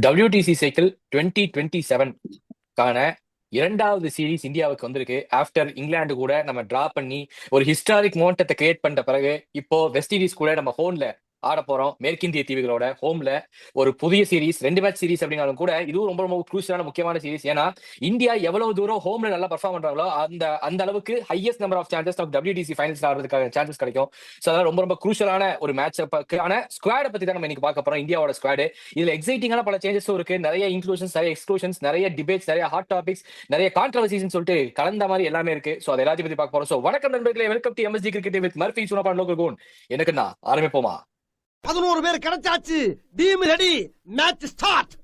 WTC cycle 2027க்கான இரண்டாவது series இந்தியாவுக்கு வந்திருக்கு. ஆஃப்டர் இங்கிலாந்து கூட நம்ம டிரா பண்ணி ஒரு ஹிஸ்டாரிக் மோமெண்டத்தை கிரியேட் பண்ணிட்ட பிறகு இப்போ வெஸ்ட் இண்டீஸ் கூட நம்ம ஹோம்ல ஆட போறோம். மேற்கிந்திய தீவுகளோட ஹோம்ல ஒரு புதிய சீரீஸ், 2 மேட்ச் சீரீஸ் அப்படின்னாலும் கூட இதுவும் ரொம்ப ரொம்ப குரூசியலான முக்கியமான சீரீஸ். ஏன்னா இந்தியா எவ்வளவு தூரம் ஹோம்ல நல்லா பர்ஃபார்ம் பண்றாங்களோ அந்த அந்த அளவுக்கு highest number of chances of WTC finals ஆடுறதுக்கான சான்சஸ் கிடைக்கும். ஸோ அதெல்லாம் ரொம்ப ரொம்ப குரூஷியலான ஒரு மேட்ச். ஆன ஸ்குவாடை பத்தி தான் நம்ம இன்னைக்கு பார்க்க போறோம். இந்தியாவோட ஸ்குவாடு இதுல எக்ஸைட்டிங்கான பல சேஞ்சஸும் இருக்கு. நிறைய இன்க்ளூஷன்ஸ், நிறைய எக்ஸ்க்ளூஷன்ஸ், நிறைய டிபேட்ஸ், நிறைய ஹாட் டாபிக்ஸ், நிறைய கான்ட்ரவர்சிஸ் சொல்லிட்டு கலந்த மாதிரி எல்லாமே இருக்கு. சோ அதை எல்லாத்தையும் பத்தி பார்க்க போறோம். சோ வணக்கம் நண்பர்களே, welcome to MSG cricket with Murphy சுனபான் லோகல் கோன். எனக்குண்ணா ஆரம்பிப்போமா? 11 பேர் கிடைச்சாச்சு. Team ready, match start.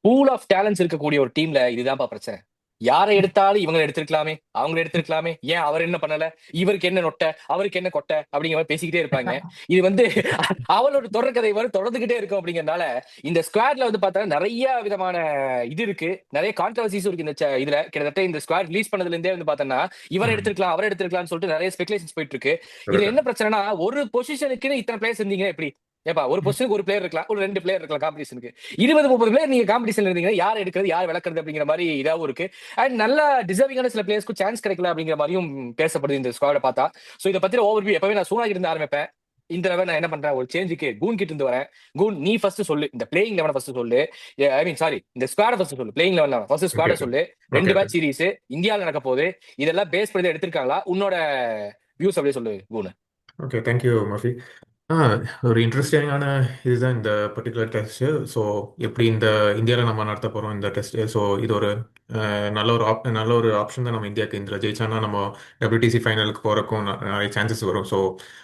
Pool of talents இருக்கக்கூடிய ஒரு டீம்ல இதுதான்ப்பா பிரச்சனை. யாரை எடுத்தாலும் இவங்க எடுத்திருக்கலாமே, அவங்க எடுத்திருக்கலாமே, ஏன் அவர் என்ன பண்ணல, இவருக்கு என்ன நொட்டை, அவருக்கு என்ன கொட்டை அப்படிங்கிற மாதிரி பேசிக்கிட்டே இருப்பாங்க. இது அவளோட தொடர்கதை தொடர்ந்துகிட்டே இருக்கும். அப்படிங்கறதுனால இந்த ஸ்குவாட்ல பார்த்தா நிறைய விதமான இது இருக்கு, நிறைய கான்ட்ரவர்சிஸ் இருக்கு. இந்த இதுல கிட்டத்தட்ட இந்த ஸ்குவாட் ரிலீஸ் பண்ணதுல இருந்தே பார்த்தோம்னா இவர் எடுத்திருக்கலாம், அவர் எடுத்திருக்கலாம்னு சொல்லிட்டு நிறைய ஸ்பெகுலேஷன்ஸ் போயிட்டு இருக்கு. இதுல என்ன பிரச்சனைனா, ஒரு பொசிஷனுக்கு இத்தனை பிளேயர்ஸ் இருந்தீங்க எப்படி? ஏப்பா ஒரு பொசிஷனுக்கு ஒரு பிளேயர் இருக்கலாம், ஒரு 2 பிளேயர் இருக்கலாம். காம்படிஷனுக்கு 20-30 பிளேயர் நீங்க காம்படிஷன் இருந்தீங்கன்னா யார் எடுக்கிறது, யார் விளக்குறது அப்படிங்கிற மாதிரி இதாவும் இருக்கு. அண்ட் நல்ல டிசர்விங்கான சில பிளேயர்ஸ்க்கு சான்ஸ் கிடைக்கல அப்படிங்கிற மாதிரியும் பேசப்படுது இந்த ஸ்குவாட பார்த்தா. சோ இதை பத்தின ஓவர்வியூ எப்பவே நான் சூனா இருந்து ஆரம்பிப்பேன். இந்த தடவை நான் என்ன பண்றேன், ஒரு சேஞ்சுக்கு கூன் கிட்ட இருந்து வரேன். கூன், நீ ஃபர்ஸ்ட் சொல்லு, இந்த பிளேயிங் லெவனை ஃபர்ஸ்ட் சொல்லு. ஐ மீன் சாரி, இந்த ஸ்குவாட ஃபர்ஸ்ட் சொல்லு. பிளேயிங் லெவன் ஃபர்ஸ்ட் ஸ்குவாட சொல்லு. 2 மேட்ச் சீரீஸ் இந்தியாவில் நடக்க போகுது. இதெல்லாம் பேஸ் பண்ணி எடுத்திருக்காங்களா? உன்னோட வியூஸ் அப்படியே சொல்லு கூன். Okay, thank you மஃபி. ஆ ஒரு இன்ட்ரெஸ்டிங்கான இதுதான் இந்த பர்டிகுலர் டெஸ்ட்டு. ஸோ எப்படி இந்த இந்தியாவில் நம்ம நடத்த போகிறோம் இந்த டெஸ்ட்டு. ஸோ இது ஒரு நல்ல ஒரு ஆப்ஷன் தான் நம்ம இந்தியாவுக்கு. இதில் ஜெயிச்சானா நம்ம WTC ஃபைனலுக்கு போகிறக்கும் நிறைய சான்சஸ் வரும். ஸோ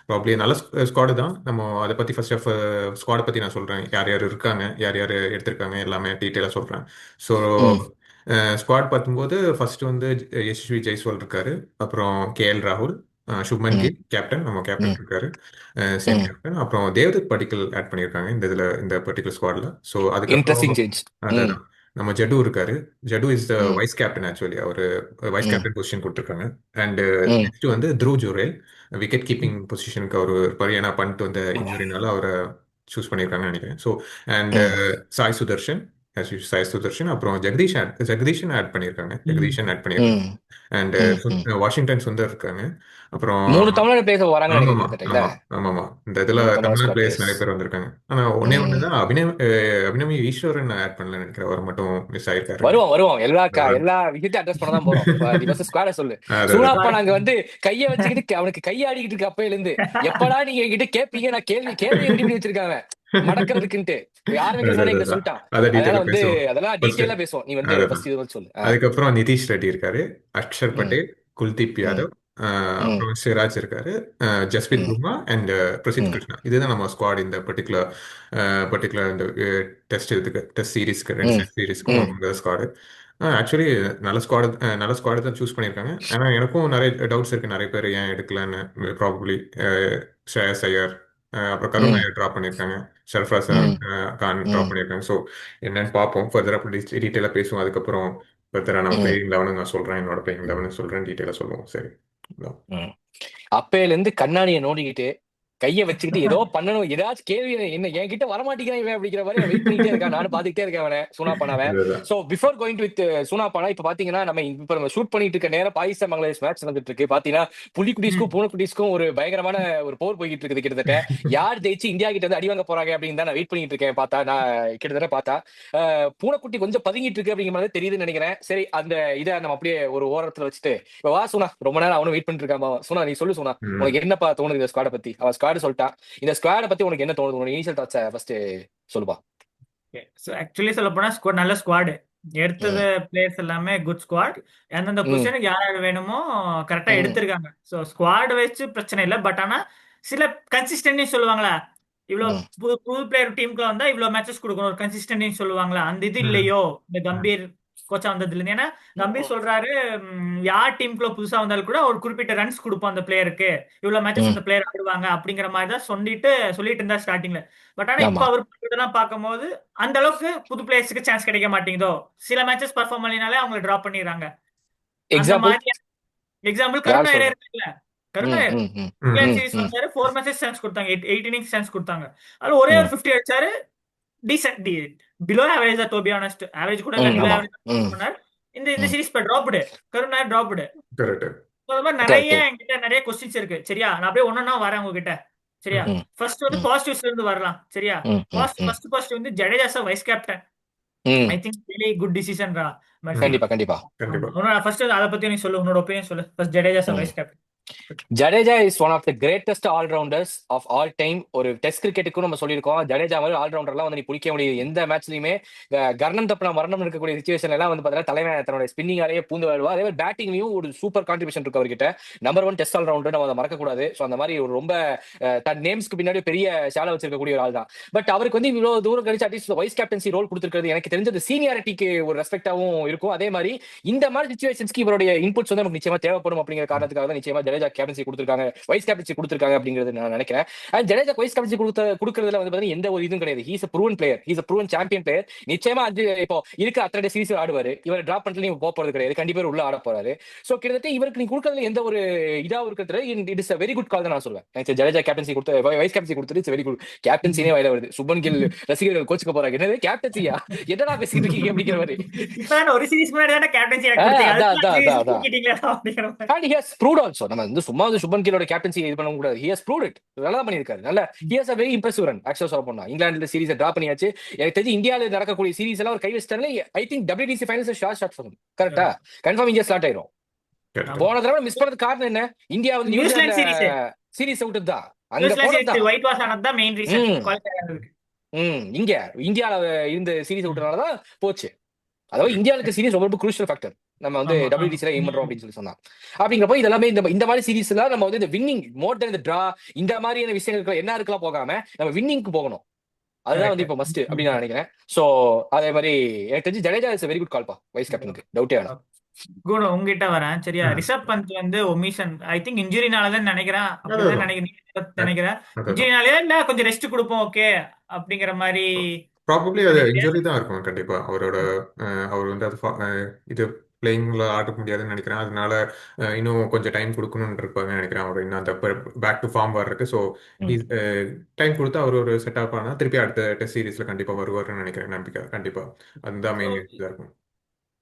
ப்ராப்ளி நல்ல ஸ்குவாடு தான். நம்ம அதை பற்றி ஃபர்ஸ்ட் ஆஃப் ஸ்குவாடை பற்றி நான் சொல்கிறேன். யார் யார் இருக்காங்க, யார் யார் எடுத்திருக்காங்க, எல்லாமே டீட்டெயிலாக சொல்கிறேன். ஸோ ஸ்குவாட் பார்க்கும்போது ஃபர்ஸ்ட் யசஸ்வி ஜெய்ஸ்வால் இருக்காரு, அப்புறம் KL ராகுல், சுப்மன் கில் கேப்டன், நம்ம கேப்டன் இருக்காரு, சேம் கேப்டன். அப்புறம் தேவ்தத் படிக்கல் ஆட் பண்ணியிருக்காங்க இந்த பர்டிகுலர் ஸ்குவாட்ல. ஸோ இன்ட்ரெஸ்டிங் அதுக்கப்புறம் சேஞ்ச். அதான் நம்ம ஜட்டு இருக்காரு. Jaddu is the vice captain. Actually அவர் வைஸ் கேப்டன் பொசிஷன் கொடுத்துருக்காங்க. And next Dhruv Jurel wicket keeping பொசிஷனுக்கு அவர் இருப்பார். ஏன்னா பண்ணிட்டு வந்த இன்ஜுரினால அவரை சூஸ் பண்ணியிருக்காங்கன்னு நினைக்கிறேன். ஸோ அண்ட் சாய் சுதர்ஷன், அப்புறம் ஜெகதீஷன் ஆட் பண்ணியிருக்காங்க. அண்ட் வாஷிங்டன் சுந்தர் இருக்காங்க. அப்புறம் 3 தமிழ்நாடு பிளேயர்ஸ் வராங்கன்னு ஆமாமா நினைக்கிறேன். ஆமாமா இந்த இதுல தமிழ்நாடு பிளேயர்ஸ் நிறைய பேர் வந்திருக்காங்க. ஆனா ஒண்ணுதான் அபினவி ஈஸ்வரன் ஆட் பண்ணல நினைக்கிறேன். அவர் மட்டும் மிஸ் ஆயிருக்காரு. வருவோம் எல்லா விஷயத்தையும் அட்ரஸ் பண்ண தான் போறோம். நீ ஃபர்ஸ்ட் ஸ்குவாட சொல்லு. சூனாப்பா நாங்க கைய வச்சுக்கிட்டு அவனுக்கு கையாடிக்கிட்டு இருக்கு அப்பையில இருந்து. எப்படா நீங்க என்கிட்ட கேப்பீங்க, நான் கேள்வி எப்படி வச்சிருக்காங்க மடக்கிறதுக்குன்ட்டு யாருமே சொல்லிட்டான். அதெல்லாம் டீட்டெயிலா பேசுவோம். நீ ஃபர்ஸ்ட் இது சொல்லு. அதுக்கப்புறம் நிதிஷ் ரெட்டி இருக்காரு, அக்ஷர் பட்டேல், குல்தீப் யாதவ், அப்புறம் சிராஜ் இருக்காரு, ஜஸ்பித் பும்ரா அண்ட் பிரசித் கிருஷ்ணா. இதுதான் நம்ம ஸ்குவாட் இந்த பர்டிகுலர் இந்த டெஸ்ட் சீரீஸ்க்கு 2 சீரீஸ்க்கும் ஸ்குவாடு. ஆக்சுவலி நல்ல ஸ்குவாடு தான் சூஸ் பண்ணியிருக்காங்க. ஆனா எனக்கும் நிறைய டவுட்ஸ் இருக்கு, நிறைய பேர் ஏன் எடுக்கலன்னு. ப்ராபப்ளி ஸ்ரேயஸ் ஐயர், அப்புறம் கருண் ஐயர் ட்ராப் பண்ணியிருக்காங்க, ஷர்ஃப்ராஸ் கான் ட்ராப் பண்ணியிருக்காங்க. ஸோ என்னன்னு பார்ப்போம். ஃபர்தர் அப்படி டீட்டெயிலாக பேசுவோம். அதுக்கப்புறம் ஃபர்தராக நான் பிளேயிங் லெவனு நான் சொல்கிறேன், என்னோட பிளேயிங் லெவனு சொல்கிறேன், டீட்டெயிலாக சொல்லுவோம். சரி, அப்பையில இருந்து கண்ணாடியை நோண்டிக்கிட்டு கைய வச்சுக்கிட்டு ஏதோ பண்ணணும், ஏதாச்சும் கேள்வி என்ன என்கிட்ட வரமாட்டேங்கிறான் இவன் அப்படிங்கிற மாதிரி வெயிட் பண்ணிட்டே இருக்கான். நானும் பாத்துக்கிட்டே இருக்கேன் அவனை, சூனாப்பானாவன். So before going to with Soonapana, இப்ப பாத்தீங்கன்னா நம்ம ஷூட் பண்ணிட்டு இருக்க நேரம் பாகிஸ்தான் பங்களாதேஷ் மேட்ச் நடந்துட்டு இருக்கு. பாத்தீங்கன்னா புலிக்குட்டிஸ்க்கும் பூனைக்குட்டிஸ்க்கும் ஒரு பயங்கரமான ஒரு போர் போய்கிட்டு இருக்குது. கிட்டத்தட்ட யார் ஜெயிச்சு இந்தியா கிட்ட அடி வாங்க போறாங்க அப்படின்னு தான் நான் வெயிட் பண்ணிட்டு இருக்கேன். பார்த்தா பூனைக்குட்டி கொஞ்சம் பதுங்கிட்டு இருக்கு அப்படிங்கிற மாதிரி தெரியுதுன்னு நினைக்கிறேன். சரி, அந்த இதை நம்ம அப்படியே ஒரு ஓரத்துல வச்சுட்டு இப்ப வா சூனா, ரொம்ப நேரம் அவனும் வெயிட் பண்ணிட்டு இருக்கான். சூனா நீ சொல்லு. சூனா, உனக்கு என்னப்பா தோணுது இந்த ஸ்குவாட பத்தி? அவன் ஸ்குவாட் சொல்லிட்டான். இந்த ஸ்குவாட பத்தி உனக்கு என்ன தோணுது? உனக்கு இனிஷியல் தாட்ஸ் ஃபர்ஸ்ட் சொல்லுப்பா. ஆக்சுவலி சொல்ல போனா நல்ல ஸ்குவாடு எடுத்தது. பிளேயர்ஸ் எல்லாமே குட் ஸ்குவாட். அந்தந்த பொசிஷனுக்கு யார் யார் வேணுமோ கரெக்டா எடுத்திருக்காங்க. ஸோ ஸ்குவாட் வச்சு பிரச்சனை இல்லை. பட் ஆனா சில கன்சிஸ்டன்ட் சொல்லுவாங்களா, இவ்வளவு புது பிளேயர் டீமுக்கு வந்தா இவ்வளவு மேட்சஸ் கொடுக்கணும், ஒரு கன்சிஸ்டன்ட் சொல்லுவாங்களா, அந்த இது இல்லையோ இந்த கம்பீர் கோச்சா வந்ததுல இருந்து. ஏன்னா கம்பீர் சொல்றாரு, யார் டீமுக்குள்ள புதுசா வந்தாலும் கூட ஒரு குறிப்பிட்ட ரன்ஸ் கொடுப்போம் அந்த பிளேயருக்கு, இவ்வளவு மேட்சஸ் அந்த பிளேயர் ஆடுவாங்க அப்படிங்கிற மாதிரி தான் சொல்லிட்டு இருந்தா ஸ்டார்டிங்ல. பட் ஆனா இப்ப அவர் இதெல்லாம் பார்க்கும்போது அந்த அளவுக்கு புது பிளேயர்ஸ்க்கு சான்ஸ் கிடைக்க மாட்டேங்குதோ. சில மேட்சஸ் பர்ஃபார்ம் பண்ணினாலே அவங்க டிராப் பண்ணிடுறாங்க. எக்ஸாம்பிள் கருண் ஐயர் இருக்குல்ல, கருணா ம், நாயர் ம், ம், இங்கிலாந்து ம், சீரிஸ் ம், வந்தாரு, 4 மேட்சஸ் சான்ஸ் கொடுத்தாங்க, 8 இன்னிங்ஸ் சான்ஸ் கொடுத்தாங்க. அதுல ஒரே ஒரு ம், 50 அடிச்சாரு. டீசென்ட், பிலோ ஆவரேஜ் தான், டு பி ஆனஸ்ட். ஆவரேஜ் கூட இல்ல, ம், பிலோ ஆமா. ஆவரேஜ் ம், பண்ணார். இந்த ம், சீரிஸ் இப்ப டிராப்டு. கருண் நாயர் டிராப்டு. கரெக்ட். அது மாதிரி நிறைய கரெக்ட். என்கிட்ட நிறைய கொஸ்டின்ஸ் இருக்கு. சரியா, நான் அப்படியே ஒன்னொன்னா வரேன் உங்ககிட்ட. சரியா, ம், ம், ஃபர்ஸ்ட் வந்து ம், பாசிட்டிவ்ஸ்ல இருந்து வரலாம். சரியா, ம், ம், ம், ஃபர்ஸ்ட் வந்து ஜடேஜா சார் வைஸ் கேப்டன். ம். I think very good decision Murphy. ம், கண்டிப்பா, கண்டிப்பா. கண்டிப்பா. ஃபர்ஸ்ட் அதை பத்தி நீ சொல்லு, உன்னோட ஒப்பீனியன் சொல்லு. ஃபர்ஸ்ட் ஜடேஜா சார் ம். Vice captain. Jadeja is one of the greatest allrounders of all time. ஒரு டெஸ்ட் கிரிக்கெட்டுக்கும் நம்ம சொல்லியிருக்கோம், ஜடேஜா மாதிரி ஆல்ரவுண்டர்லாம் வந்து நீ பிடிக்க முடியாது எந்த மேட்ச்லயுமே. கர்ணம் தப்புனா மரணம் இருக்கக்கூடிய சுச்சுவேஷன் எல்லாம் வந்து பார்த்தீங்கன்னா தலைவன் தன்னோட ஸ்பின்னிங்காலேயே பூந்து வருவா. அதே மாதிரி பேட்டிங்லயும் ஒரு சூப்பர் கான்ட்ரிபியூஷன் இருக்கு அவர்கிட்ட. நம்பர் 1 டெஸ்ட் ஆல்ரவுண்டர், நம்ம அதை மறக்கக்கூடாது. ஸோ அந்த மாதிரி ஒரு ரொம்ப தன் நேம்ஸ்க்கு பின்னாடி பெரிய ஷாலை வச்சிருக்கக்கூடிய ஒரு ஆள் தான். பட் அவருக்கு வந்து இவ்வளவு தூரம் கழிச்சு அட்லீஸ்ட் வைஸ் கேப்டன்சி ரோல் கொடுத்துருக்கிறது எனக்கு தெரிஞ்சது சீனியாரிட்டிக்கு ஒரு ரெஸ்பெக்டாவும் இருக்கும். அதே மாதிரி இந்த மாதிரி சுச்சுவேஷன்ஸ்க்கு இவருடைய இன்புட்ஸ் வந்து நமக்கு நிச்சயமா தேவைப்படும் அப்படிங்கிற காரணத்துக்காக தான் நிச்சயமா ஜடேஜா கேப்டன்சி கொடுத்திருக்காங்க, வைஸ் கேப்டன்சி கொடுத்திருக்காங்க அப்படிங்கிறது நான் நினைக்கிறேன். அண்ட் ஜடேஜா வைஸ் கேப்டன்சி கொடுக்கறதுல வந்து பாத்தீங்கன்னா எந்த ஒரு இதுவும் கிடையாது. He's proven player, he's proven champion player. நிச்சயமா இப்போ இருக்க அத்தனை சீரிஸ் ஆடுவாரு. இவர் டிராப் பண்ணிட்டு நீங்க போக போறது கிடையாது, கண்டிப்பா உள்ள ஆட போறாரு. சோ கிட்டத்தட்ட இவருக்கு நீ கொடுக்கறதுல எந்த ஒரு இதாவும் இருக்கிறது it is very good call தான் நான் சொல்லுவேன். எனக்கு ஜடேஜா கேப்டன்சி கொடுத்து வைஸ் கேப்டன்சி கொடுத்துட்டு இட்ஸ் வெரி குட். கேப்டன்சினே வயல வருது, சுபன் கில் ரசிகர்கள் கோச்சுக்க போறாங்க, என்னது கேப்டன்சியா, என்னடா பேசிட்டு இருக்கீங்க அப்படிங்கிற மாதிரி. இப்பதான் ஒரு சீரிஸ் முன்னாடி தானே கேப்டன்சி எனக்கு கொடுத்தீங்க, அதான் அதுக்கு அதான் அதான் சீரிஸ் அதான். தூக்கிட்டீங்களா அப்படிங்கிற மாதிரி. And he has proved also. நம்ம வந்து சும்மா வந்து சுபன் கில்லோட கேப்டன்சி இது பண்ண கூடாது. He has proved it. நல்லா பண்ணியிருக்காரு. நல்ல he has a very impressive run. ஆக்சுவலா சொல்ல போனா இங்கிலாந்துல சீரிஸை டிரா பண்ணியாச்சு. எனக்கு தெரிஞ்சு இந்தியாவில நடக்கக்கூடிய சீரிஸ் எல்லாம் ஒரு கை வச்சிட்டாலே I think WTC finals short for கரெக்டா கன்ஃபார்ம் இந்தியா ஸ்டார்ட் ஆயிரும். கரெக்ட். போன தடவை மிஸ் பண்ணது காரணம் என்ன? இந்தியா வந்து நியூசிலாந்து நியூசிலாந்து சீரிஸ், சீரிஸ் விட்டது தான், அங்க நியூசிலாந்து போனது சீரிஸ் தான். ஒயிட் வாஷ் ஆனது தான் மெயின் ரீசன் ம் குவாலிஃபை ஆனதுக்கு. ம் இங்க இந்தியாவில இருந்த சீரிஸ் விட்டனால தான் போச்சு. அதாவது இந்தியாவுக்கு சீரிஸ் ரொம்ப குரூஷியல் ஃபேக்டர். நம்ம வந்து ஆமா, ஆமா. WTC எய்ம் பண்றோம் அப்படின்னு சொல்லி அப்படிங்கிறப்போ இதெல்லாமே இந்த மாதிரி சீரிஸ்ல நம்ம வந்து இந்த வின்னிங் மோர் தென் இந்த டிரா இந்த மாதிரியான விஷயங்கள் என்ன இருக்கலாம் போகாம நம்ம வின்னிங்க்கு போகணும். அதுதான் வந்து இப்போ மஸ்ட் அப்படின்னு நான் நினைக்கிறேன். சோ அதே மாதிரி எனக்கு தெரிஞ்சு ஜடேஜா இஸ் வெரி குட் கால்பா வைஸ் கேப்டனுக்கு, டவுட்டே வேணாம். குண உங்ககிட்ட வரேன். சரியா, ரிஷப் பந்த் வந்து ஒமிஷன் ஐ திங்க் இன்ஜுரினாலதான் நினைக்கிறேன். அப்படிதான் நினைக்கிறேன். இன்ஜுரினாலே இல்ல கொஞ்சம் ரெஸ்ட் கொடுப்போம் ஓகே அப்படிங்கிற மாதிரி. ப்ராபப்ளி அது இன்ஜுரி தான் இருக்கும் கண்டிப்பா. அவர் வந்து அது இது பிளேயிங்ல ஆட முடியாதுன்னு நினைக்கிறேன். அதனால இன்னும் கொஞ்சம் டைம் கொடுக்கணும்னு இருப்பாங்க நினைக்கிறேன். அவர் இன்னும் அந்த பேக் டு ஃபார்ம் வர்றதுக்கு. ஸோ டைம் கொடுத்து அவர் ஒரு செட்டப் ஆனால் திருப்பி அடுத்த டெஸ்ட் சீரீஸ்ல கண்டிப்பா வருவாருன்னு நினைக்கிறேன். நம்பிக்கை கண்டிப்பா அதுதான் மெயின் இதாக இருக்கும்.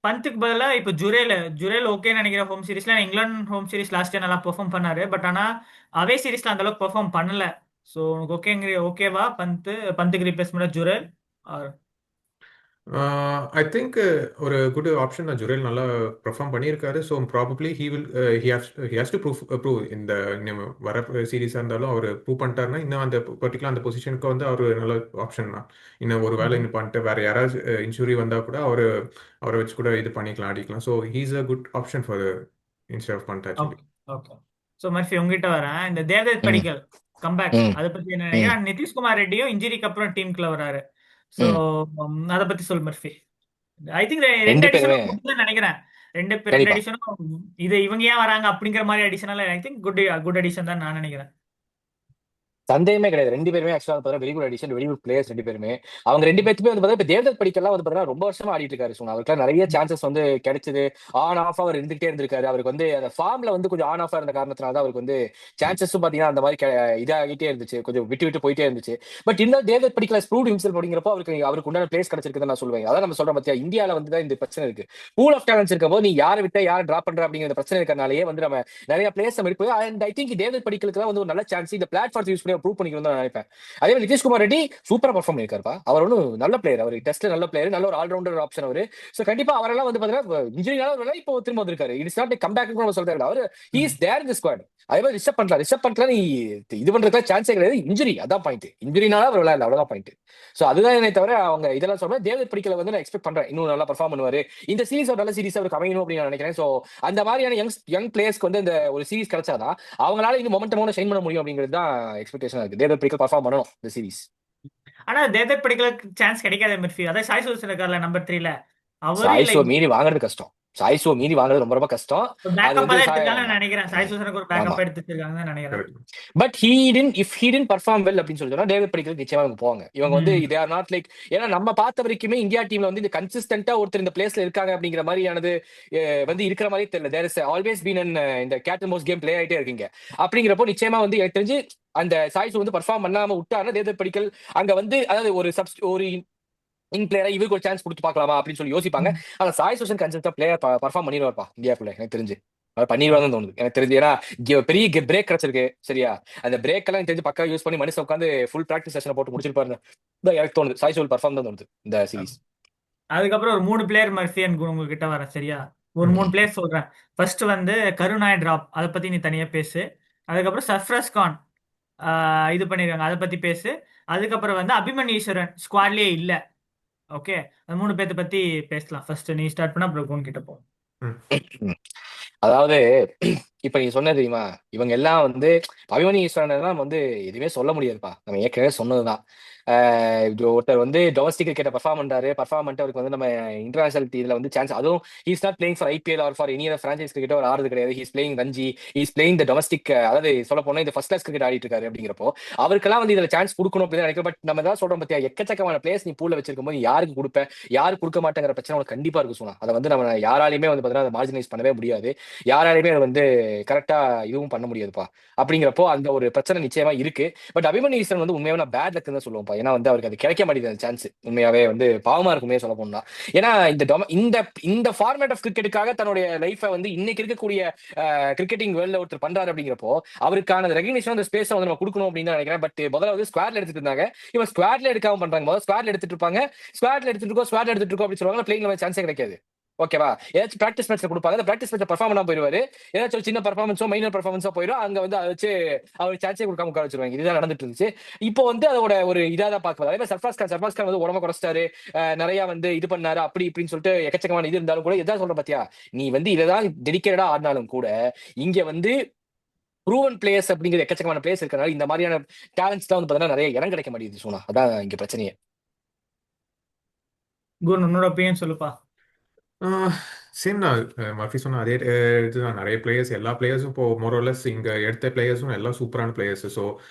பந்துக்கு பதிலா இப்ப ஜுரேல் ஓகே நினைக்கிறேன். ஹோம் சீரிஸ்ல England home series last year நல்லா பெர்ஃபார்ம் பண்ணாரு. பட் ஆனா அவே சீரிஸ்ல அந்த அளவுக்கு பெர்ஃபார்ம் பண்ணல. சோ உனக்கு ஓகேவா பந்துக்கு ரீப்ளேஸ்மெண்ட் ஜுரேல்? ஐ திங்க் ஒரு குட் ஆப்ஷன் தான். ஜுரேல் நல்லா பெர்ஃபார்ம் பண்ணியிருக்காரு. So probably he has to prove இந்த இன்னும் வர சீரீஸாக இருந்தாலும் அவர் ப்ரூவ் பண்ணிட்டாருன்னா இன்னும் அந்த பர்டிகுலர் அந்த பொசிஷனுக்கு வந்து அவர் நல்ல ஆப்ஷன் தான். இன்னும் ஒரு வேலை இன்னும் பண்ணிட்டு வேற யாராவது இன்ஜுரி வந்தால் கூட அவரை வச்சு கூட இது பண்ணிக்கலாம், அடிக்கலாம். So he's a good option for instead of பண்ணிட்டு ஆக்சுவலி. ஓகே. சோ மர்ஃபி உங்ககிட்ட வரேன். இந்த தேவ்தத் படிக்கல் கம்பேக் அதை பத்தி என்ன நினைக்கிறேன்? நிதிஷ்குமார் ரெட்டியும் இன்ஜுரிக்கு அப்புறம் டீமுக்குள்ள வராரு. சோ அத பத்தி சொல் மர்ஃபி. ஐ திங்க் 2 அடிஷனும் நினைக்கிறேன். 2 அடிஷனும் இது இவங்க ஏன் வராங்க அப்படிங்கிற மாதிரி additional I think good addition தான் நான் நினைக்கிறேன். சந்தேகமே கிடையாது. 2 பேருமே ஆக்சுவலா very good addition, very good players 2 பேருமே. அவங்க 2 பேருமே வந்து இப்ப தேவ்தத் படிக்கல்லாம் வந்து பாத்தீங்கன்னா ரொம்ப வருஷமா ஆடிட்டு இருக்காரு. ஸோ அவருக்கு நிறைய சான்சஸ் வந்து கிடைச்சது. ஆன் ஆஃப் அவர் இருந்துகிட்டே இருந்திருக்காரு. அவருக்கு வந்து அந்த ஃபார்ம்ல வந்து கொஞ்சம் ஆன் ஆஃப் இருந்த காரணத்தினால தான் அவருக்கு வந்து சான்சஸும் பாத்தீங்கன்னா அந்த மாதிரி இதாகிட்டே இருந்துச்சு, கொஞ்சம் விட்டு போயிட்டே இருந்துச்சு. பட் இந்த தேவ்தத் படிக்கல ப்ரூவ்ட் ஹிம்செல்ஃப் அப்படிங்கிறப்போ அவருக்கு உண்டான பிளேஸ் கிடைச்சிருக்குன்னு நான் சொல்லுவேன். அதான் நம்ம சொல்றோம் பத்தியா, இந்தியாவில வந்து தான் இந்த பிரச்சனை இருக்கு. பூல் ஆஃப் டேலண்ட்ஸ் இருக்கும்போது நீ யாரை விட்ட யாரை டிராப் பண்ற அப்படிங்கிற பிரச்சனை இருக்கிறனாலேயே வந்து நம்ம நிறைய பிளேஸ் நம்ம இருக்கு. அண்ட் ஐ திங்க் தேவ்தத் படிக்கலுக்கு வந்து ஒரு நல்ல சான்ஸ் இந்த பிளாட்ஃபார்ம் யூஸ் பண்ணி ப்ரூவ் பண்ணிக்கணும் தான் நினைப்பேன். அதே மாதிரி நிதிஷ்குமார் ரெட்டி சூப்பரா பர்ஃபார்ம் பண்ணிருக்காருப்பா. அவர் ஒன்றும் நல்ல பிளேயர், அவர் டெஸ்ட்ல நல்ல பிளேயர், நல்ல ஒரு ஆல்ரவுண்டர் ஆப்ஷன் அவரு. சோ கண்டிப்பா அவரெல்லாம் வந்து பாத்தீங்கன்னா இன்ஜுரினால இப்போ திரும்ப வந்திருக்காரு. இட்ஸ் நாட் கம் பேக் நம்ம சொல்றாரு. அவர் he is there in the squad. அதே மாதிரி ரிஷப் பண்ணலாம் நீ இது பண்றதுக்கு சான்ஸே கிடையாது. இன்ஜுரி அதான் பாயிண்ட். இன்ஜுரினால அவர் விளையாடல, அவ்வளவுதான் பாயிண்ட். சோ அதுதான் என்னை தவிர அவங்க இதெல்லாம் சொல்றேன். தேவ்தத் படிக்கல வந்து நான் எக்ஸ்பெக்ட் பண்றேன் இன்னும் நல்லா பர்ஃபார்ம் பண்ணுவாரு. இந்த சீரிஸ் ஒரு நல்ல சீரிஸ் அவருக்கு அமையணும் அப்படின்னு நான் நினைக்கிறேன். சோ அந்த மாதிரியான யங் பிளேயர்ஸ்க்கு வந்து இந்த ஒரு சீரிஸ் கிடைச்சாதான் அவங்களால இன்னும் மொமெண்டமோட ஷைன் பண்ண முடியும் அப்படிங்கிறது தான் எக்ஸ்பெக்டேஷன் இருக்கு. தேவ்தத் படிக்கல் பர்ஃபார்ம் பண்ணணும் இந்த சீரிஸ். ஆனா தேவ்தத் படிக்கலுக்கு சான்ஸ் கிடைக்காத மிர்ஃபி. அதான் சாய் சுதர்சன் இருக்கார்ல நம்பர் 3ல, சாய்ஸ் மீறி வாங்குறது கஷ்டம். சாய்ஸோ மீறி வாங்குறது ரொம்ப ரொம்ப கஷ்டம். அது பேக்கப்பா வந்து தான் எடுத்திருக்காங்கன்னு நினைக்கிறேன். சாய் ம். சூசனுக்கு ஒரு ஆமா. பேக்கப்பா எடுத்து வச்சிருக்காங்கன்னு நினைக்கிறேன். Correct. But if he did perform well அப்படின்னு சொல்லி சொன்னா டேவிட் படிக்கல் நிச்சயமா இவங்க போவாங்க. இவங்க வந்து ம். தே ஆர் நாட் லைக், ஏன்னா நம்ம பார்த்த வரைக்குமே இந்தியா டீம்ல வந்து இந்த கன்சிஸ்டன்டா ஒருத்தர் இந்த பிளேஸ்ல இருக்காங்க அப்படிங்கிற மாதிரியானது வந்து இருக்கிற மாதிரி தெரியல. தேர் இஸ் ஆல்வேஸ் பீன் இந்த cat and mouse game play ஆயிட்டே இருக்கீங்க. அப்படிங்கிறப்போ நிச்சயமா வந்து எனக்கு தெரிஞ்சு அந்த சாய்ஸ் வந்து பர்ஃபார்ம் பண்ணாம விட்டாருன்னா டேவிட் படிக்கல் அங்க வந்து அதாவது ஒரு இன் பிளேயரா இவருக்கு ஒரு சான்ஸ் கொடுத்து பார்க்கலாமா அப்படின்னு சொல்லி யோசிப்பாங்க. ம். ஆனா சாய் சுஷன் கன்சிஸ்டா பிளேயர் பர்ஃபார்ம் பண்ணிடுவார்ப்பா இந்தியாக்குள்ள எனக்கு தெரிஞ்சு. அவர் பண்ணிடுவாருன்னு தோணுது எனக்கு தெரிஞ்சு. ஏன்னா பெரிய பிரேக் கிடைச்சிருக்கு சரியா. அந்த பிரேக் எல்லாம் எனக்கு தெரிஞ்சு பக்கா யூஸ் பண்ணி மனுஷன் உட்காந்து ஃபுல் பிராக்டிஸ் செஷன் போட்டு முடிச்சிருப்பாரு. எனக்கு தோணுது சாய் சுஷன் பர்ஃபார்ம் தான் தோணுது இந்த சீரிஸ். அதுக்கப்புறம் ஒரு 3 பிளேயர் மர்ஃபி உங்ககிட்ட வரேன் சரியா. ஒரு 3 பிளேயர் சொல்றேன். ஃபர்ஸ்ட் வந்து கருணாய் டிராப், அதை பத்தி நீ தனியா பேசு. அதுக்கப்புறம் சர்ஃப்ராஸ் கான் இது பண்ணிருக்காங்க, அதை பத்தி பேசு. அதுக்கப்புறம் வந்து அபிமன்யு ஈஸ்வரன் ஸ்குவாட்லயே இல்ல. ஓகே, அந்த 3 பேர்த்த பத்தி பேசலாம். ஃபர்ஸ்ட் நீ ஸ்டார்ட் பண்ணா அப்புறம் கோன் கிட்ட போ. அதாவது இப்ப நீ சொன்ன தெரியுமா, இவங்க எல்லாம் வந்து அபிமன்யு ஈஸ்வரன் எல்லாம் வந்து எதுவுமே சொல்ல முடியாதுப்பா. நம்ம ஏற்கனவே சொன்னதுதான். ஒருத்தர் வந்து டொமஸ்டிக் கிரிக்கெட்டை பர்ஃபார்ம் பண்றாரு. பர்ஃபார்ம் பண்ணிட்டு அவருக்கு வந்து நம்ம இன்டர்நேஷனல் இதுல வந்து சான்ஸ், அதுவும் he's not playing for IPL or for any other franchise cricket அவர் ஆடுறது கிடையாது. He's playing Ranji, he's playing the domestic, அதாவது சொல்ல போனா இந்த ஃபர்ஸ்ட் கிளாஸ் கிரிக்கெட் ஆடிட்டு இருக்காரு. அப்படிங்கிறப்போ அவருக்கெல்லாம் வந்து இதுல சான்ஸ் கொடுக்கணும் அப்படின்னு நினைக்கிறேன். பட் நம்ம தான் சொல்றோம் பத்தியா, எக்கச்சக்கமான பிளேயர்ஸ் நீ பூல்ல வச்சிருக்கும் போது யாருக்கு கொடுப்ப யாரு கொடுக்க மாட்டேங்கிற பிரச்சனை உனக்கு கண்டிப்பா இருக்கு சொன்னா. அதை வந்து நம்ம யாராலையுமே வந்து பாத்தீங்கன்னா அதை மார்ஜினைஸ் பண்ணவே முடியாது. யாராலையுமே அதை வந்து கரெக்டா இதுவும் பண்ண முடியாதுப்பா. அப்படிங்கிறப்போ அந்த ஒரு பிரச்சனை நிச்சயமா இருக்கு. பட் அபிமன்யு ஈஸ்வரன் வந்து உண்மையான பேட் லக் தான் சொல்லுவோம்ப்பா. ஏன்னா வந்து அவருக்கு அது கிடைக்க மாட்டேங்குது அந்த சான்ஸ். உண்மையாவே வந்து பாவமா இருக்குமே சொல்ல போனா. ஏன்னா இந்த இந்த ஃபார்மேட் ஆஃப் கிரிக்கெட்டுக்காக தன்னுடைய லைஃபை வந்து இன்னைக்கு இருக்கக்கூடிய கிரிக்கெட்டிங் வேர்ல்ட்ல ஒருத்தர் பண்றாரு. அப்படிங்கிறப்போ அவருக்கான ரெகக்னிஷன் அந்த ஸ்பேஸ் வந்து நம்ம கொடுக்கணும் அப்படின்னு நினைக்கிறேன். பட் முதல்ல வந்து ஸ்குவாட்ல எடுத்துட்டு இருந்தாங்க, இவன் ஸ்குவாட்ல எடுக்காம பண்றாங்க. முதல்ல ஸ்குவாட்ல எடுத்துட்டு இருப்பாங்க, ஸ்குவாட்ல எடுத்துட்டு இருக்கோம் அப்படின்னு சொல்லுவாங்க. பிளேயிங் சான்ஸே கிடைக்காது. ஓகேவா. ஏதாச்சும் பிராக்டிஸ் மேட்ச்ல கொடுப்பாங்க, அந்த பிராக்டிஸ் மேட்ச்ல பர்ஃபார்ம் பண்ணாம போயிருவாரு. ஏதாச்சும் ஒரு சின்ன பர்ஃபார்மன்ஸோ மைனர் பர்ஃபார்மன்ஸோ போயிடும். அங்க வந்து அதை வச்சு அவர் சான்ஸே கொடுக்காம உட்கார வச்சிருவாங்க. இதுதான் நடந்துட்டு இருந்துச்சு. இப்போ வந்து அதோட ஒரு இதாக பார்க்குறது. அதே மாதிரி சர்ஃபாஸ் கான் வந்து உடம்ப குறைச்சிட்டாரு, நிறைய வந்து இது பண்ணாரு அப்படி இப்படின்னு சொல்லிட்டு எக்கச்சக்கமான இது இருந்தாலும் கூட எதாவது சொல்ற பாத்தியா, நீ வந்து இதைதான் டெடிக்கேட்டடா ஆடினாலும் கூட இங்க வந்து ப்ரூவன் பிளேயர்ஸ் அப்படிங்கிற எக்கச்சக்கமான பிளேயர்ஸ் இருக்கிறனால இந்த மாதிரியான டேலண்ட்ஸ் தான் வந்து பாத்தீங்கன்னா நிறைய இடம் கிடைக்க மாட்டேங்குது சொன்னா. அதான் இங்க பிரச்சனையே. குரு உன்னோட ஒப்பீனியன் சொல்லுப்பா. சேம் தான். மர்ஃபி சொன்ன அதே இதுதான். நிறைய பிளேயர்ஸ், எல்லா பிளேயர்ஸும் இப்போ மோரோலஸ் இங்கே எடுத்த பிளேயர்ஸும் எல்லாம் சூப்பரான பிளேயர்ஸ். ஸோ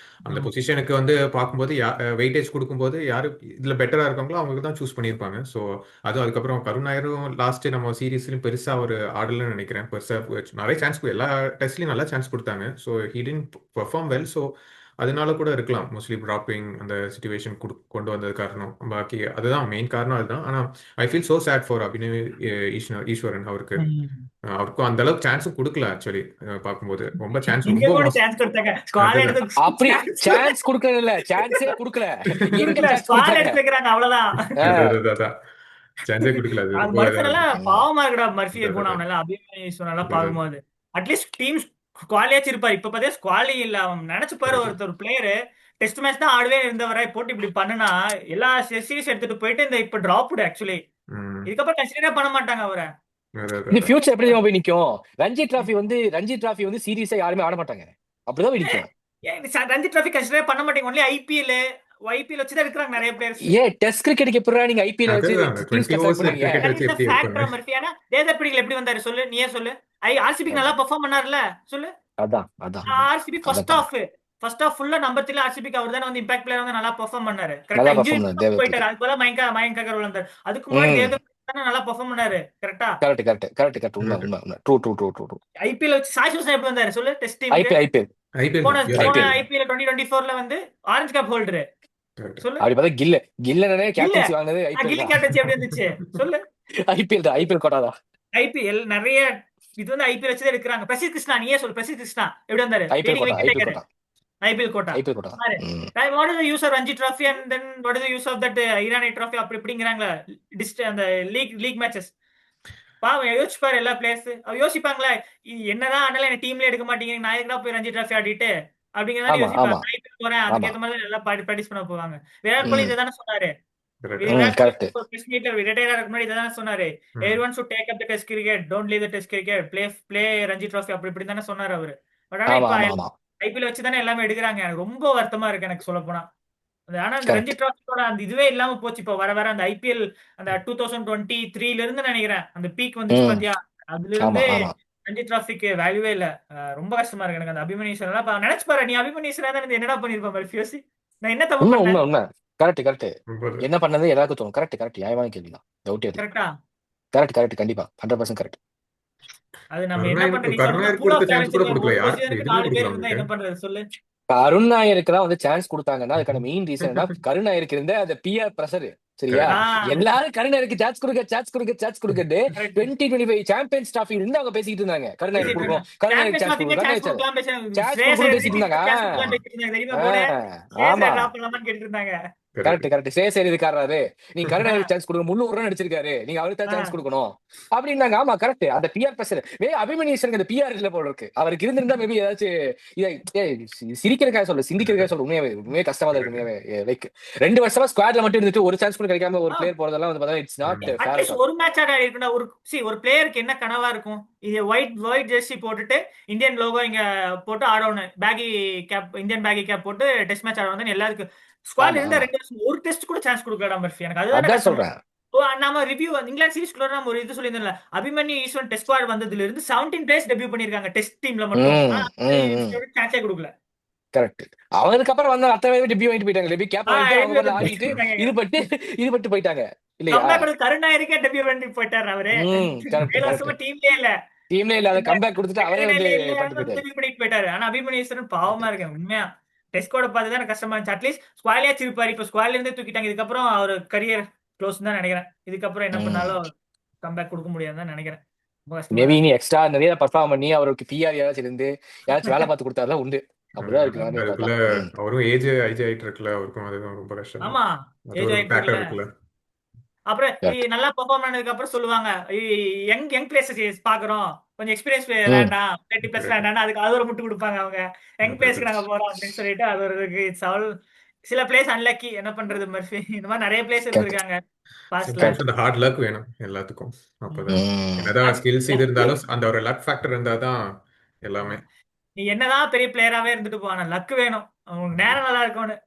அந்த ம். பொசிஷனுக்கு வந்து பார்க்கும்போது வெயிட்டேஜ் கொடுக்கும்போது யார் இதில் பெட்டராக இருக்காங்களோ அவங்களுக்கு தான் சூஸ் பண்ணியிருப்பாங்க. ஸோ அதுக்கப்புறம் கருணாயரும் லாஸ்ட் நம்ம சீரீஸ்லையும் பெருசாக ஒரு ஆடலன்னு நினைக்கிறேன். பெருசாக நிறைய சான்ஸ் எல்லா டெஸ்ட்லையும் நல்லா சான்ஸ் கொடுத்தாங்க. So he did perform well. So அதனால கூட இருக்கலாம் மோஸ்ட்லி ட்ராப்பிங் அந்த சுச்சுவேஷன் கொண்டு வந்தது காரணம். பாக்கி அதுதான் மெயின் காரணம் அதுதான். ஆனால் I feel so sad for Abhinav Easwaran. அவருக்கும் அந்த அளவுக்கு சான்ஸும் கொடுக்கல ஆக்சுவலி. பார்க்கும்போது ரொம்ப சான்ஸ் இங்க ரொம்ப கூட மோசம். சான்ஸ் கொடுத்தாங்க. ஸ்குவாட் அதுதான் எடுத்து அப்படி சான்ஸ் கொடுக்கறது இல்ல, சான்ஸே கொடுக்கல. எங்க கொடுக்கல, சான்ஸ் ஸ்குவாட் கொடுத்தாங்க? எடுத்து வைக்கிறாங்க அவ்வளவுதான். அதான் சான்ஸே கொடுக்கல. அது அது ரொம்ப மனுஷன் எல்லாம் பாவமா இருக்குடா. மர்ஃபி அதான் குணம் அதான் அவனெல்லாம் அபிமன்யு எல்லாம் அதான் பார்க்கும்போது அட்லீஸ்ட் டீம் ஸ்குவாலியாச்சும் இருப்பாரு. இப்ப பார்த்தா ஸ்குவாலி இல்ல. அவன் நினைச்சு பாரு, அதான் ஒருத்தர் பிளேயர் டெஸ்ட் மேட்ச் தான் ஆடவே இருந்தவரை போட்டு இப்படி பண்ணுனா எல்லா சீரிஸ் எடுத்துட்டு போயிட்டு இந்த இப்ப டிராப்டு ஆக்சுவலி ம் இதுக்கப்புறம் கன்சிடரே பண்ண மாட்டாங்க அவரை. அதான் இந்த அதான் ஃபியூச்சர் எப்படி தெரியுமா போய் நிக்கும்? ரஞ்சி டிராஃபி வந்து சீரியஸா யாருமே ஆட மாட்டாங்க. அப்படிதான் போய் நிக்கும். ரஞ்சி டிராஃபி கன்சிடரே பண்ண மாட்டேங்க. ஒன்லி ஐபிஎல் வச்சுதான் இருக்கிறாங்க நிறைய பிளேயர்ஸ். ஏன் டெஸ்ட் கிரிக்கெட்டுக்கு எப்படிடா நீங்க ஐபிஎல் வச்சு அதுதான் டீம்ஸ் 20 செலக்ட் ஓவர்ஸ் பண்ணுவீங்க? கிரிக்கெட் தட் வச்சு இஸ் த எப்படி ஃபேக்டர் இருப்பாங்க. மர்ஃபி. ஆனா தேஜர் படிக்கல் எப்படி வந்தாரு சொல்லு, நீயே சொல்லு. ஆர்சிபிக்கு நல்லா பெர்ஃபார்ம் பண்ணாருல சொல்லு. அதான் அதான் ஆர்சிபி ஃபர்ஸ்ட் அதான் ஆஃப் ஃபுல்லா நம்பர் 3 ஆர்சிபிக்கு அவர் தானே வந்து இம்பாக்ட் பிளேயர் வந்து நல்லா பெர்ஃபார்ம் பண்ணாரு. கரெக்டா நல்லா இன்ஜுரி பர்ஃபார்ம் பண்ணாரு தேவ் போயிட்டாரு. பிடிக்கல். அதுக்கு பதிலா மயங்க அகர்வால் வந்தாரு. அதுக்கு முன்னாடி ம் தேவ் தானே நல்லா பெர்ஃபார்ம் பண்ணாரு. கரெக்டா கரெக்ட் உண்மை கரெக்ட். உண்மை உண்மை ட்ரூ. ஐபிஎல் வச்சு சாய் சூசன் எப்படி வந்தாரு சொல்லு டெஸ்ட் டீமுக்கு. ஐபிஎல் ஐபிஎல் போன தான் you're right. போன ஐபிஎல் ஐபிஎல் 2024ல வந்து ஆரஞ்சு கேப் ஹோல்டர் கரெக்ட். சொல்லு. அப்படி பார்த்தா கில்லனே இல்ல கேப்டன்சி வாங்கினது ஐபிஎல் கில்லி தான். கேப்டன்சி எப்படி இருந்துச்சு சொல்லு. ஐபிஎல் கோட்டாதான். ஐபிஎல் நிறைய இது வந்து ஐபிஎல் வச்சு எடுக்கிறாங்க. பிரசித் கிருஷ்ணா நீயே சொல்லு. பிரசித் கிருஷ்ணா எப்படி வந்தாரு IPL leading quota wicket taker IPL quota. பாரு, what is the use of Ranji trophy and then what is the use of that Irani trophy அப்படி இப்படிங்கறாங்களா அந்த லீக் மேட்சஸ். பாவம் யோசிச்சு பாரு எல்லா பிளேயர்ஸ் யோசிப்பாங்களா, என்னதான் ஆனாலும் என்ன டீம்ல எடுக்க மாட்டீங்க, நான் எதுக்குடா போய் ரஞ்சி டிராஃபி ஆடிட்டு அப்படிங்கறத ஆமா யோசிப்பாங்க. ஆமா ஐபிஎல் போறேன் ஆமா அதுக்கேற்ற மாதிரி நல்லா ப்ராக்டிஸ் பண்ண போவாங்க. விராட் கோலி இதை தானே சொன்னாரு. Correct. Virat Kohli correct. Test மீட்ல ரிட்டையர் ஆகிறதுக்கு முன்னாடி இதை தானே சொன்னாரு. everyone should take up the test cricket, don't leave the test cricket, play Ranji trophy அப்படி இப்படி தானே சொன்னாரு அவரு. பட் ஆனா ஆமா இப்ப ஆமா ஆமா ஐபிஎல் வச்சு தானே எல்லாமே எடுக்கிறாங்க. எனக்கு ரொம்ப வருத்தமா இருக்கு எனக்கு சொல்ல போனா. ஆனா இந்த ரஞ்சி கரெக்ட். டிராஃபியோட அந்த இதுவே இல்லாம போச்சு. இப்போ வர அந்த ஐபிஎல் அந்த 2023ல இருந்து நினைக்கிறேன் அந்த பீக் வந்துச்சு ம் பாத்தியா. அதுல ஆமா இருந்தே ஆமா ரஞ்சி டிராஃபிக்கு வேல்யூவே இல்ல. ரொம்ப கஷ்டமா இருக்கு எனக்கு அந்த அபிமன்யுஷன். நினைச்சு பாரு, நீ அபிமன்யுஷனா தான் என்னடா பண்ணிருப்ப மர்ஃபியோசி, நான் என்ன தப்பு உண்மை பண்ணேன். உண்மை உண்மை கரெக்ட் கரெக்ட். ரொம்ப என்ன பண்ணது எல்லாருக்கும் தோணும். கரெக்ட் கரெக்ட், நியாயமான கேள்விதான், டவுட்டே இல்லை. கரெக்டா? கரெக்ட் கரெக்ட், கண்டிப்பா 100% கரெக்ட். அது நம்ம என்ன பண்றது? நீ சொன்ன கருணாயருக்கு பூல் கொடுத்த ஆஃப் சான்ஸ் டேலண்ட்ஸ் கூட இல்ல, கொடுக்கல. ஒரு யார் பொசிஷனுக்கு எதுவுமே 4 பேர் கொடுக்கல இருந்தா அவருக்கு. என்ன பண்றது சொல்லு? கருண் நாயருக்கு தான் வந்து சான்ஸ் கொடுத்தாங்கன்னா அதுக்கான மெயின் ரீசன் என்ன, கருண் நாயருக்கு இருந்த அந்த பிஆர் பிரஷர். சரியா, கரெக்ட். ஆஹ் எல்லாரும் கருண் நாயருக்கு சான்ஸ் கொடுக்க சான்ஸ் கொடுக்க சான்ஸ் கொடுக்கட்டு கரெக்ட். 2025 சாம்பியன்ஸ் டிராஃபி இருந்து அவங்க பேசிக்கிட்டு இருந்தாங்க. கருண் நாயருக்கு பேசிட்டு கொடுக்கணும், இருந்தேன். கருண் நாயருக்கு சாம்பியன்ஸ் சான்ஸ் பாத்தீங்க, கொடுக்கணும், கருண் சான்ஸ் நாயருக்கு கொடுக்கலாம் பேசுறாங்க. சான்ஸ் ஸ்ரேயஸ் கொடுக்கணும்னு ஐயர் பேசிட்டு ரிலீஸ் இருந்தாங்க. சான்ஸ் கொடுக்கலாம் பேசிட்டு இருந்தாங்க தெரியுமா ஆ, போனே? ஸ்ரேயஸ் ஆமா ஐயர் டிராப் பண்ணலாமான்னு கேட்டுட்டு இருந்தாங்க. கரெக்ட். Correct correct. சேசரி இருக்காரு, நீங்க கருணாநிதி சான்ஸ் கொடுங்க, 300 ரன் அடிச்சிருக்காரு, நீங்க அவருக்கு தான் சான்ஸ் கொடுக்கணும் அப்படின்னாங்க. ஆமா கரெக்ட். அந்த பிஆர் பிரஷர் அபிமன்யுஷனுக்கு அந்த பிஆர் இல்ல போல இருக்கு. அவருக்கு இருந்திருந்தா மேபி ஏதாச்சும் சிரிக்கிறதுக்காக சொல்ல, சிந்திக்கிறதுக்காக சொல்ல, உண்மையாவே உண்மையே கஷ்டமா தான் இருக்கு. உண்மையாவே லைக் 2 வருஷமா ஸ்குவாட்ல மட்டும் இருந்துட்டு ஒரு சான்ஸ் கூட கிடைக்காம ஒரு பிளேயர் போறதெல்லாம் வந்து பார்த்தா it's not fair at least at ஒரு மேட்ச் ஆட இருக்குன்னா ஒரு பிளேயருக்கு என்ன கனவா இருக்கும்? இது ஒயிட் ஜெர்சி போட்டுட்டு இந்தியன் லோகோ இங்க போட்டு ஆடணும், baggy cap, Indian baggy cap போட்டு டெஸ்ட் மேட்ச் ஆடணும் எல்லாருக்கும். ஸ்குவாட்ல ஆமா இருந்த ஆமா 2 வருஷம் ஒரு டெஸ்ட் கூட சான்ஸ் கொடுக்கலடா மர்ஃபி. எனக்கு அதுதானே அதான் கஷ்டமா சொல்றேன். இருக்கு. ஓ, நம்ம ரிவ்யூ இங்கிலாந்து சீரிஸ்க்குள்ள நம்ம ஒரு இது சொல்லியிருந்தோம்ல, அபிமன்யு ஈஸ்வரன் டெஸ்ட் ஸ்குவாட் வந்ததுல இருந்து 17 பிளேயர்ஸ் டெபியூ பண்ணிருக்காங்க டெஸ்ட் டீம்ல மட்டும். ம் ம் ம் சான்ஸே கொடுக்கல. கரெக்ட். அவனுக்கு அப்புறம் வந்து அத்தனை பேர் டெபியூ வாங்கிட்டு போயிட்டாங்க. டெபியூ கேப் வாங்கிட்டு அவங்க பாட்டுல ஆடிட்டு இது பட்டு போயிட்டாங்க இல்லையா? கம்பேக் கருணாயிருக்கே டெபியூ பண்ணி போயிட்டாரு அவரு. Correct 7 correct. வருஷமா டீம்லயே இல்ல. டீம்ல இல்லாத கம்பேக் கொடுத்துட்டு அவரே வந்து பண்ணிட்டு போயிட்டாரு. டெபியூ பண்ணிட்டு போயிட்டாரு. ஆனா அபிமன்யுஸ்வரன் பாவமா இருக்கேன் உண்மையா. டெஸ்ட் கூட பார்த்து தான் எனக்கு கஷ்டமா இருந்துச்சு. அட்லீஸ்ட் ஸ்குவாட்லயே இருப்பாரு. இப்ப ஸ்குவாட்ல இருந்தே தூக்கிட்டாங்க. இதுக்கப்புறம் அவர் கரியர் க்ளோஸ் தான் நினைக்கிறேன். இதுக்கப்புறம் என்ன பண்ணாலும் கம்பேக் கொடுக்க முடியாதுன்னு நினைக்கிறேன். ரொம்ப கஷ்டமா மேபி இருக்கு. நீ எக்ஸ்ட்ரா நிறைய பர்ஃபார்ம் பண்ணி அவருக்கு பிஆர் யாராச்சும் இருந்து யாராச்சும் வேலை பார்த்து கொடுத்தாதான் உண்டு. அப்படிதான் இருக்கு எல்லாமே அதுக்குள்ள பார்த்தா. அவரும் ஏஜ் ஆயிட்டு இருக்குல்ல, அவருக்கும் அதுதான் ரொம்ப கஷ்டம். ஆமா, அது ஏஜ் ஒரு ஆயிட்டு ஃபேக்டர் இருக்குல்ல. இருக்குல்ல. அப்புறம் Correct. நல்லா பெர்ஃபார்ம் பண்ணதுக்கு அப்புறம் சொல்லுவாங்க, யங் பிளேயர்ஸ் பாக்குறோம், கொஞ்சம் எக்ஸ்பீரியன்ஸ் வேண்டாம், 30+ வேண்டாம், அதுக்கு அது ஒரு முட்டு கொடுப்பாங்க அவங்க. யங் பிளேயர்ஸ்க்கு நாங்க போறோம் அப்படின்னு சொல்லிட்டு அது ஒரு இட்ஸ் ஆல். சில பிளேஸ் அன்லக்கி, என்ன பண்றது மர்ஃபி, இந்த மாதிரி நிறைய பிளேஸ் Correct. இருந்திருக்காங்க பாஸ்ட்ல. சம்டைம்ஸ் அந்த ஹார்ட் லக் வேணும் எல்லாத்துக்கும். அப்பதான் என்னதான் ஸ்கில்ஸ் இது இருந்தாலும் அந்த ஒரு லக் ஃபேக்டர் இருந்தாதான் எல்லாமே. நீ என்னதான் பெரிய பிளேயராவே இருந்துட்டு போவான, லக் வேணும், உங்களுக்கு நேரம் நல்லா இருக்கணும்.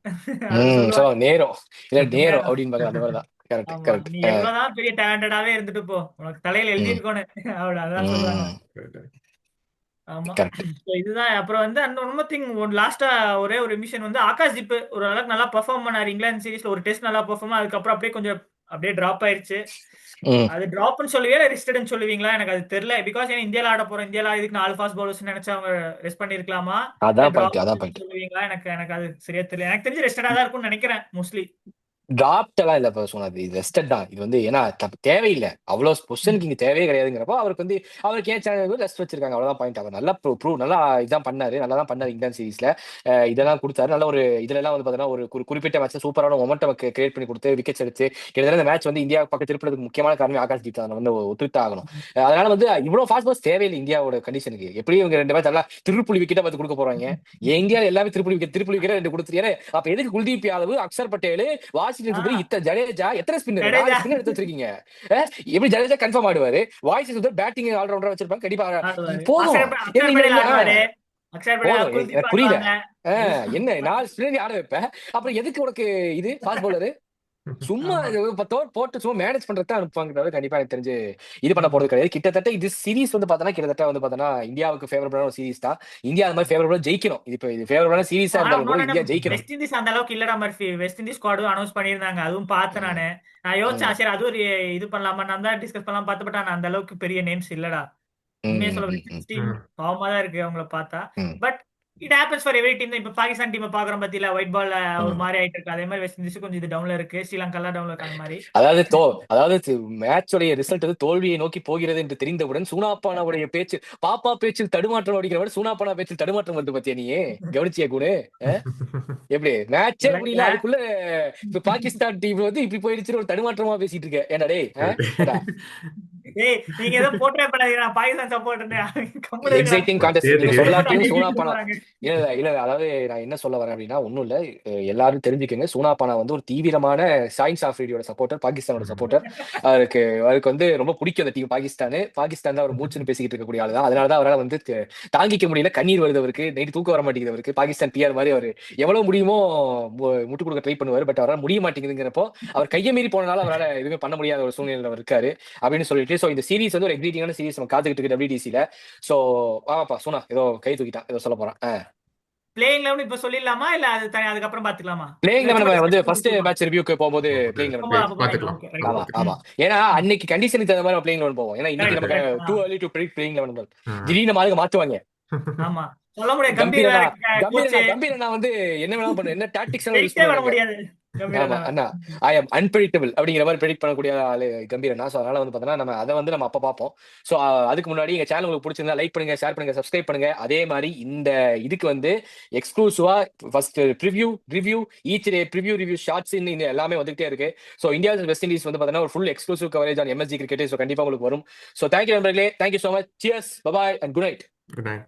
அது சொல்லுவாங்க. நேரம் இல்ல நேரம் நேரம். அப்படின்னு பாக்க அந்த மாதிரிதான். கரெக்ட் ஆமா, கரெக்ட். நீ எவ்வளவுதான் பெரிய டேலண்டடாவே இருந்துட்டு போ, உனக்கு தலையில எழுதி இருக்கணும். அவ்வளவுதான் சொல்லுவாங்க. ஆமா. கரெக்ட். So இதுதான். அப்புறம் வந்து அண்ட் ஒன் மோர் திங், லாஸ்டா ஒரே ஒரு மிஷன் வந்து ஆகாஷ்தீப் ஒரு அளவுக்கு நல்லா பெர்ஃபார்ம் பண்ணாரு இங்கிலாந்து சீரிஸ்ல. ஒரு டெஸ்ட் நல்லா பெர்ஃபார்ம், அதுக்கப்புறம் அப்படியே கொஞ்சம் அப்படியே டிராப் ஆயிருச்சு. அது டிராப்னு சொல்லுவீங்களா இல்ல ரெஸ்டட்னு சொல்லுவீங்களா எனக்கு அது தெரியல. பிகாஸ் ஏன்னா இந்தியால ஆட போறோம், இந்தியால இதுக்கு 4 ஃபாஸ்ட் பவுலர்ஸ் நினைச்சு அவங்க ரெஸ்ட் பண்ணிருக்கலாமா, அதான் டிராப் பாயிண்ட். சொல்லுவீங்களா? எனக்கு அது சரியா தெரியல. எனக்கு தெரிஞ்சு ரெஸ்டடா தான் இருக்கும்னு நினைக்கிறேன் மோஸ்ட்லி. டிராப்ட் எல்லாம் இல்ல இப்ப சொன்னது, இது ரெஸ்டட் தான். இது வந்து ஏன்னா தேவையில்லை, அவ்வளவு பொசிஷனுக்கு இங்க தேவையே கிடையாதுங்கிறப்போ அவருக்கு வந்து அவருக்கு ஏன் ரெஸ்ட் வச்சிருக்காங்க, அவ்வளவுதான் பாயிண்ட். அவர் நல்லா ப்ரூவ் நல்லா இதான் பண்ணாரு, நல்லா தான் பண்ணாரு இங்கிலாந்து சீரிஸ்ல. இதெல்லாம் கொடுத்தாரு. நல்ல ஒரு இதுல எல்லாம் வந்து பாத்தீங்கன்னா ஒரு குறிப்பிட்ட மேட்ச்ல சூப்பரான மொமெண்டம் கிரியேட் பண்ணி கொடுத்து விக்கெட்ஸ் எடுத்து கிட்டத்தட்ட இந்த மேட்ச் வந்து இந்தியா பக்கம் திருப்பதுக்கு முக்கியமான காரணம் ஆகாஷ்தீப் தான், வந்து ஒத்துட்டு ஆகணும். அதனால வந்து இவ்வளவு ஃபாஸ்ட் பால்ஸ் தேவையில்லை இந்தியாவோட கண்டிஷனுக்கு. எப்படி இவங்க 2 மேட்ச் நல்லா திருப்புள்ளி விக்கெட்டா பார்த்து கொடுக்க போறாங்க. இந்தியாவில் எல்லாமே திருப்புள்ளி விக்கெட் 2 கொடுத்துருக்காரு. அப்ப எதுக்கு குல்தீப் யாதவ், அக்ஷர் பட்டேல், வாஷிங்டன் சுந்தர், ஜடேஜா எத்தனை ஸ்பின்னர் எடுத்து வச்சிருக்கீங்க? எப்படி ஜடேஜா கன்ஃபார்ம் ஆடுவாரு, வாஷிங்டன் சுந்தர் பேட்டிங் ஆல்ரவுண்டரா வச்சிருப்பாங்க கண்டிப்பா. போதும் புரியல. என்ன 4 ஸ்பின்னர் ஆட வைப்பேன், அப்புறம் எதுக்கு உனக்கு இது ஃபாஸ்ட் பவுலரு? சும்மா போட்டு சும்மா மேனேஜ் பண்றதா அனுப்புவாங்க. கண்டிப்பா எனக்கு தெரிஞ்சு இது பண்ண போறது கிடையாது. கிட்டத்தட்ட இது சீரிஸ் வந்து பாத்தீங்கன்னா கிட்டத்தட்ட வந்து பாத்தீங்கன்னா இந்தியாவுக்கு ஃபேவரபிளான ஒரு சீரிஸ் தான். இந்தியா அந்த மாதிரி ஃபேவரபிளா ஜெயிக்கணும். இது ஃபேவரபிளான சீரிஸா இருந்தாலும் கூட இந்தியா ஜெயிக்கணும். வெஸ்ட் இண்டீஸ் அந்த அளவுக்கு இல்லடா மர்ஃபி. வெஸ்ட் இண்டீஸ் ஸ்குவாடும் அனௌன்ஸ் பண்ணிருந்தாங்க, அதுவும் பார்த்தேன் நானு. நான் யோசிச்சேன் சரி அது ஒரு இது பண்ணலாமா, நான் தான் டிஸ்கஸ் பண்ணலாம் பார்த்து, பட் அந்த அளவுக்கு பெரிய நேம்ஸ் இல்லடா. உண்மையா சொல்ல டீம் பாவமா தான் இருக்கு அவங்கள பார்த்தா. But it happens for every team. இப்ப பாகிஸ்தான் டீம் பாக்குறோம் பத்தியில, ஒயிட் பால் ஒரு மாதிரி ஆயிட்டு இருக்கு. அதே மாதிரி வெஸ்ட் இண்டீஸ் கொஞ்சம் இது டவுன்ல இருக்கு, ஸ்ரீலங்கா டவுன்ல இருக்க மாதிரி. அதாவது மேட்சோடைய ரிசல்ட் வந்து தோல்வியை நோக்கி போகிறது என்று தெரிந்தவுடன் சூனாப்பானாவுடைய பேச்சு, பாப்பா பேச்சில் தடுமாற்றம் அடிக்கிறவன் சூனாப்பானா பேச்சில் தடுமாற்றம் வந்து பத்தியா நீ கவனிச்சியா கூட? எப்படி மேட்சே முடியல, அதுக்குள்ள இப்ப பாகிஸ்தான் டீம் வந்து இப்படி போயிடுச்சு ஒரு தடுமாற்றமா பேசிட்டு இருக்க. ஏன்னா டேய் நீங்க ஏதோ போட்டே பண்ணாதீங்க, நான் பாகிஸ்தான் சப்போர்ட் எக்ஸைட்டிங் கான்டெஸ்ட் சொல்லாட்டியும் சூனாப்பானா இல்ல. அதாவது நான் என்ன சொல்ல வரேன் அப்படின்னா ஒண்ணும் இல்ல, எல்லாரும் தெரிஞ்சுக்கங்க. சூனாப்பானா வந்து ஒரு தீவிரமான சயின்ஸ் ஆஃப்ரிடியோட சப்போர்ட்டர், பாகிஸ்தானோட சப்போர்ட்டர். அவருக்கு வந்து ரொம்ப பிடிக்கும் அந்த டீம். பாகிஸ்தான் தான் அவர் மூச்சுன்னு பேசிக்கிட்டு இருக்கக்கூடிய ஆளு தான். அதனாலதான் அவரால் வந்து தாங்கிக்க முடியல, கண்ணீர் வருது அவருக்கு, நைட்டு தூக்கம் வர மாட்டேங்குது அவருக்கு. பாகிஸ்தான் பிஆர் மாதிரி அவர் எவ்வளவு முடியுமோ முட்டு கொடுக்க ட்ரை பண்ணுவார், பட் அவரால் முடிய மாட்டேங்குதுங்கிறப்போ அவர் கையை மீறி போனனால அவரால் எதுவுமே பண்ண முடியாத ஒரு சூழ்நிலையில இருக்காரு அப்படின்னு சொல்லிட்டு ஸோ இந்த சீரிஸ் வந்து ஒரு எக்ஸைட்டிங்கான சீரிஸ் நம்ம காத்துக்கிட்டு இருக்கு WTCல. ஸோ ஆமாப்பா சோனா ஏதோ கை தூக்கிட்டான், ஏதோ சொல்ல போறான். பிளேயிங் லெவன் இப்ப சொல்லிடலாமா இல்ல அது அதுக்கப்புறம் பாத்துக்கலாமா? பிளேயிங் இல்ல லெவன் சும்மா நம்ம வந்து discussion ஃபர்ஸ்ட் முடிச்சிருமா? மேட்ச் ரிவ்யூக்கு போகும்போது பிளேயிங் லெவன் அப்ப fine. பார்த்துக்கலாம். Okay, right. ஆமா பார்த்துக்கலாம். ஆமா. ஏன்னா அன்னைக்கு கண்டிஷனுக்கு தகுந்த மாதிரி பிளேயிங் லெவன் போவோம். ஏன்னா இன்னைக்கு Correct, நமக்கு correct. Too early to predict playing eleven. ம். திடீர்னு மாலுக்கு மாத்துவாங்க. ஆமா. சொல்ல முடியாது. கம்பீர் கம்பீரனா வேற கோச். கம்பீரனா வந்து என்ன வேணாலும் பண்ணு, என்ன டாக்டிக்ஸ் யூஸ் ஜெயிச்சே வர பண்ணுவாங்க. முடியாது. கம்பீர் ஆமா அண்ணா. அண்ணா, ஐ அம் அன்பிரிடிக்டபிள் அப்படிங்கிற மாதிரி ப்ரெடிக்ட் பண்ணக்கூடிய ஆளு கம்பீரனா. ஸோ அதனால வந்து பார்த்தோன்னா நம்ம அதை வந்து நம்ம அப்போ பார்ப்போம். ஸோ அதுக்கு முன்னாடி எங்க சேனல் உங்களுக்கு பிடிச்சிருந்தா லைக் பண்ணுங்க, ஷேர் பண்ணுங்க, சப்ஸ்கிரைப் பண்ணுங்க. அதே மாதிரி இந்த இதுக்கு வந்து எக்ஸ்க்ளூசிவா first review each day review shorts இந்த எல்லாமே வந்துகிட்டே இருக்கு. ஸோ இந்தியா வெஸ்ட் இண்டீஸ் வந்து பார்த்தோன்னா ஒரு full exclusive coverage on MSG cricket. So கண்டிப்பா உங்களுக்கு வரும். ஸோ தேங்க்யூ நண்பர்களே, thank you so much, cheers, bye bye and good night. Good night.